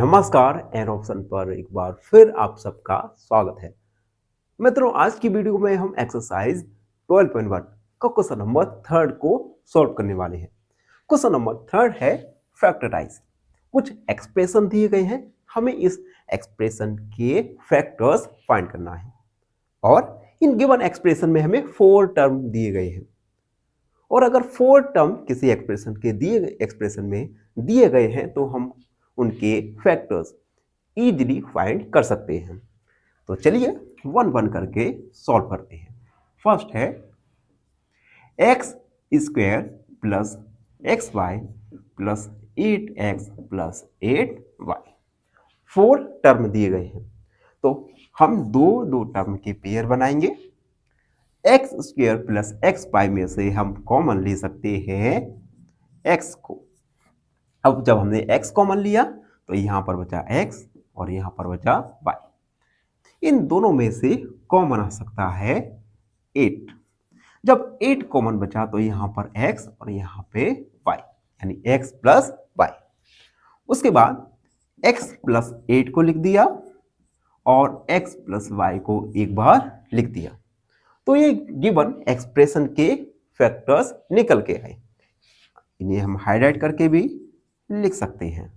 नमस्कार an option पर एक बार फिर आप सबका स्वागत है। मित्रों, आज की वीडियो में हम एक्सरसाइज 12.1 का क्वेश्चन नंबर 3 को सॉल्व करने वाले हैं। क्वेश्चन नंबर 3 है फैक्टराइज। कुछ एक्सप्रेशन दिए गए हैं, हमें इस एक्सप्रेशन के फैक्टर्स फाइंड करना है और इन गिवन एक्सप्रेशन में हमें 4 टर्म दिए गए हैं और अगर 4 टर्म किसी एक्सप्रेशन के एक्सप्रेशन में दिए गए हैं तो हम उनके फैक्टर्स इजीली फाइंड कर सकते हैं। तो चलिए वन वन करके सॉल्व करते हैं। फर्स्ट है x square plus x y plus 8x plus 8y। 4 term दिए गए हैं तो हम दो टर्म के पेयर बनाएंगे। X square plus x y में से हम कॉमन ले सकते हैं x को। अब जब हमने x कॉमन लिया तो यहां पर बचा x और यहां पर बचा y। इन दोनों में से कॉमन आ सकता है 8। जब 8 कॉमन बचा तो यहां पर x और यहां पे y, यानी x प्लस y। उसके बाद x प्लस 8 को लिख दिया और x प्लस y को एक बार लिख दिया। तो ये गिवन एक्सप्रेशन के फैक्टर्स निकल के आए। इन्हें हम हाईलाइट करके भी लिख सकते हैं।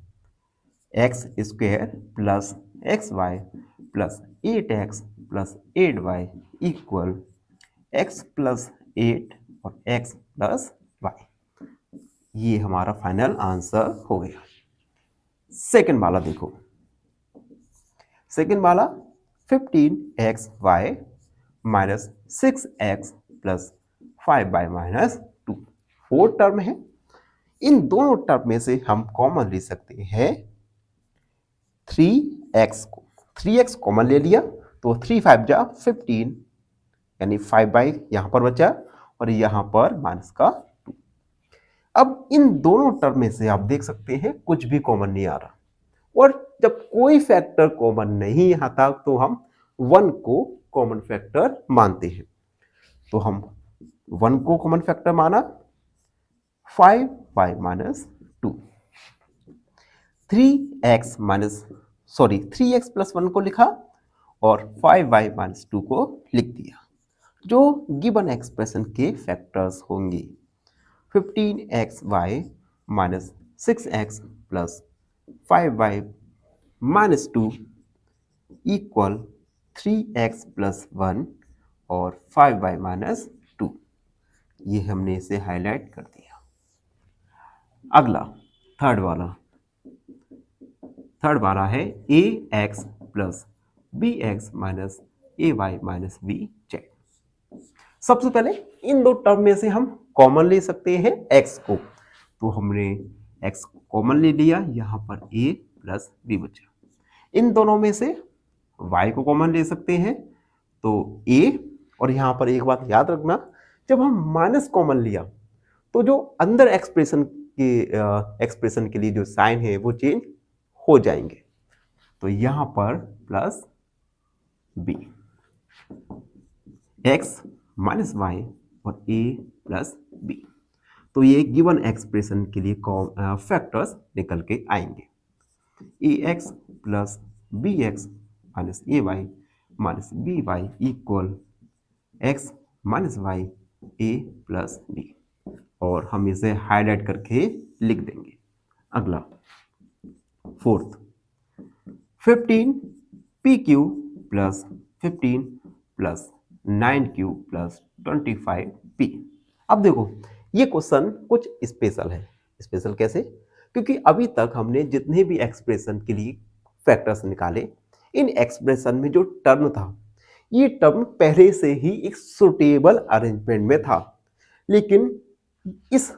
X square plus x y plus 8x plus 8y equal x plus 8 और x प्लस y। ये हमारा फाइनल आंसर हो गया। सेकंड वाला देखो। सेकंड वाला 15xy minus 6x plus 5y minus 2। 4 term है। इन दोनों टर्म में से हम कॉमन ले सकते हैं 3x को। 3x कॉमन ले लिया तो 3 5 जा 15, यानी 5y यहां पर बचा और यहां पर माइनस का 2। अब इन दोनों टर्म में से आप देख सकते हैं कुछ भी कॉमन नहीं आ रहा और जब कोई फैक्टर कॉमन नहीं आता तो हम 1 को कॉमन फैक्टर मानते हैं। तो हम 1 को कॉमन फैक्टर माना, 5y माइनस 2। 3x प्लस 1 को लिखा और 5y माइनस 2 को लिख दिया, जो गिवन एक्सप्रेशन के फैक्टर्स होंगे। 15xy minus 6x plus 5y minus 2 equal 3x plus 1 और 5y माइनस 2। ये हमने इसे हाईलाइट कर दिया। अगला थर्ड वाला है ax plus bx minus ay minus bz। सबसे पहले इन दो टर्म में से हम कॉमन ले सकते हैं x को। तो हमने x कॉमन ले लिया, यहां पर a प्लस b बचा। इन दोनों में से y को कॉमन ले सकते हैं तो a, और यहां पर एक बात याद रखना, जब हम माइनस कॉमन लिया तो जो अंदर एक्सप्रेशन के लिए जो साइन है वो चेंज हो जाएंगे। तो यहां पर plus b, x minus y और a प्लस b। तो ये गिवन एक्सप्रेशन के लिए फैक्टर्स निकल के आएंगे। ax plus bx minus ay minus by equal x minus y a plus b, और हम इसे हाईलाइट करके लिख देंगे। अगला fourth 15pq plus 15 plus 9q plus 25p। अब देखो ये क्वेश्चन कुछ स्पेशल है। स्पेशल कैसे? क्योंकि अभी तक हमने जितने भी एक्सप्रेशन के लिए फैक्टर्स निकाले, इन एक्सप्रेशन में जो टर्म था ये टर्म पहले से ही एक सुटेबल अरेंजमेंट में था, लेकिन इस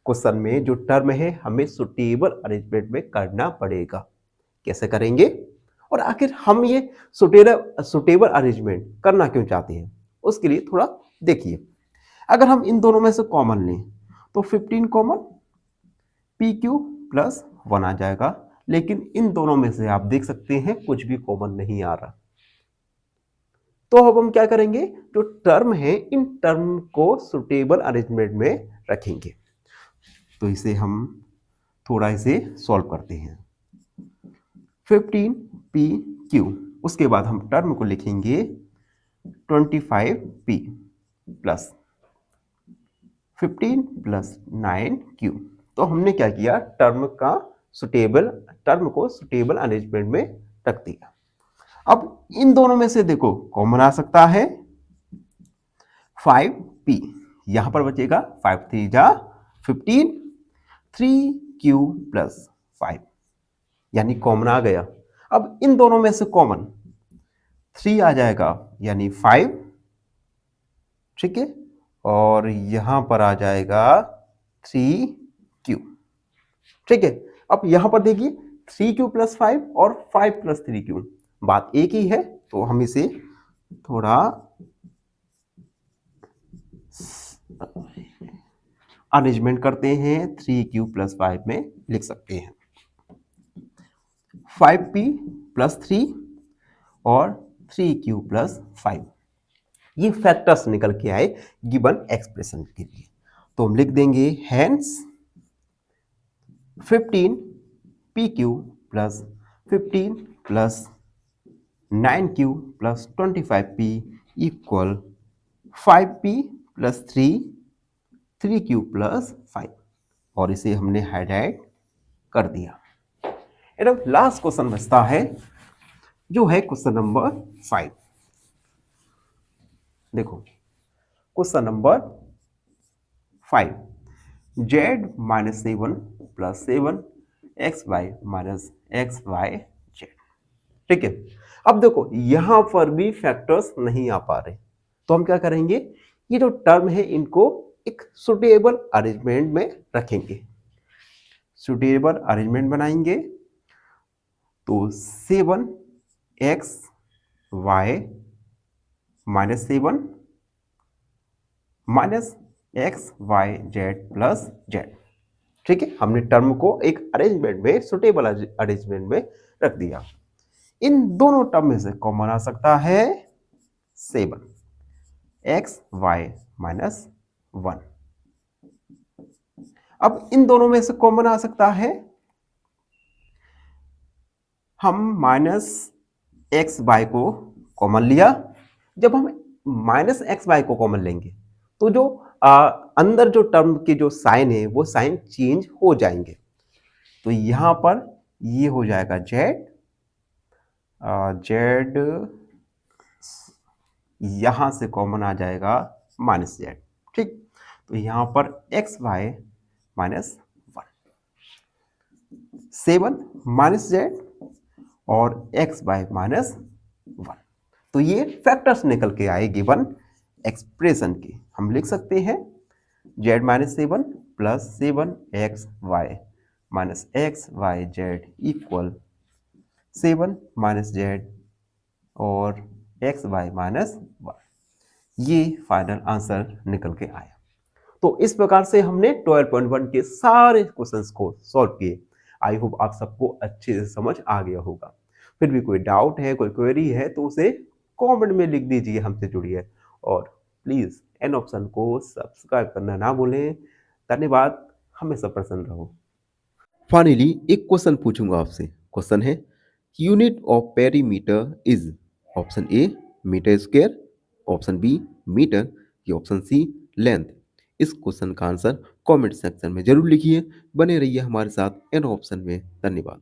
क्वेश्चन में जो टर्म है हमें सुटेबल अरेंजमेंट में करना पड़ेगा। कैसे करेंगे और आखिर हम ये सुटेबल अरेंजमेंट करना क्यों चाहते हैं, उसके लिए थोड़ा देखिए। अगर हम इन दोनों में से कॉमन लें तो 15 कॉमन pq प्लस 1 आ जाएगा, लेकिन इन दोनों में से आप देख सकते हैं कुछ भी कॉमन नहीं आ रहा। तो अब हम क्या करेंगे, जो टर्म है इन टर्म को सुटेबल अरेंजमेंट में रखेंगे। तो इसे हम थोड़ा इसे सॉल्व करते हैं। 15PQ। उसके बाद हम टर्म को लिखेंगे 25P प्लस 15 प्लस 9Q। तो हमने क्या किया, टर्म को सुटेबल अरेंजमेंट में रख दिया। अब इन दोनों में से देखो कॉमन आ सकता है 5P, यहां पर बचेगा 5 3 जा 15, 3Q प्लस 5, यानी कॉमन आ गया। अब इन दोनों में से कॉमन 3 आ जाएगा यानी 5, ठीक है, और यहां पर आ जाएगा 3Q, ठीक है। अब यहां पर देखिए 3Q प्लस 5 और 5 प्लस 3Q बात एक ही है, तो हम इसे थोड़ा अरेंजमेंट करते हैं, 3Q प्लस 5 में लिख सकते हैं 5P प्लस 3 और 3Q प्लस 5। ये फैक्टर्स निकल के आए गिवन एक्सप्रेशन के लिए, तो हम लिख देंगे hence 15PQ plus 15 plus 9Q plus 25P equal 5P plus 3Q plus 5, और इसे हमने हाईलाइट कर दिया। अब लास्ट क्वेश्चन बचता है जो है क्वेश्चन नंबर 5। देखो question number 5, z minus 7 plus 7 xy minus xy z, ठीक है। अब देखो यहां पर भी फैक्टर्स नहीं आ पा रहे, तो हम क्या करेंगे, ये जो टर्म है इनको एक सुटेबल अरेंजमेंट में रखेंगे, सुटेबल अरेंजमेंट बनाएंगे। तो 7xy minus 7 minus xyz plus z, ठीक है। हमने टर्म को एक अरेंजमेंट में, सुटेबल अरेंजमेंट में रख दिया। इन दोनों टर्म में से कॉमन आ सकता है 7xy माइनस 1। अब इन दोनों में से कॉमन आ सकता है, हम माइनस एक्स वाई को कॉमन लिया। जब हम माइनस एक्स वाई को कॉमन लेंगे तो जो अंदर जो टर्म के जो साइन है वो साइन चेंज हो जाएंगे, तो यहां पर ये हो जाएगा जेड, जेड यहां से कॉमन आ जाएगा माइनस जेड, ठीक। तो यहां पर x y minus 1, 7 minus z और एक्स वाई माइनस 1। तो ये फैक्टर्स निकल के आए गिवन एक्सप्रेशन के। हम लिख सकते हैं z minus 7 plus 7xy minus xyz equal 7 minus z और xy माइनस 1। ये फाइनल आंसर निकल के आया। तो इस प्रकार से हमने 12.1 के सारे क्वेश्चंस को सॉल्व किए। आई होप आप सबको अच्छे से समझ आ गया होगा। फिर भी कोई डाउट है, कोई क्वेरी है तो उसे कमेंट में लिख दीजिए, हमसे जुड़िए और प्लीज़ एन ऑप्शन को सब्सक्राइब करना ना भूलें। धन्यवाद, हमेशा प्रसन्न रहो। फाइनली एक क्वेश्चन पूछूंगा आपसे। क्वेश्चन है unit of perimeter is, option A metre square, option B metre, या ऑप्शन सी लेंथ। इस क्वेश्चन का आंसर कमेंट सेक्शन में जरूर लिखिए। बने रहिए हमारे साथ एन ऑप्शन में। धन्यवाद।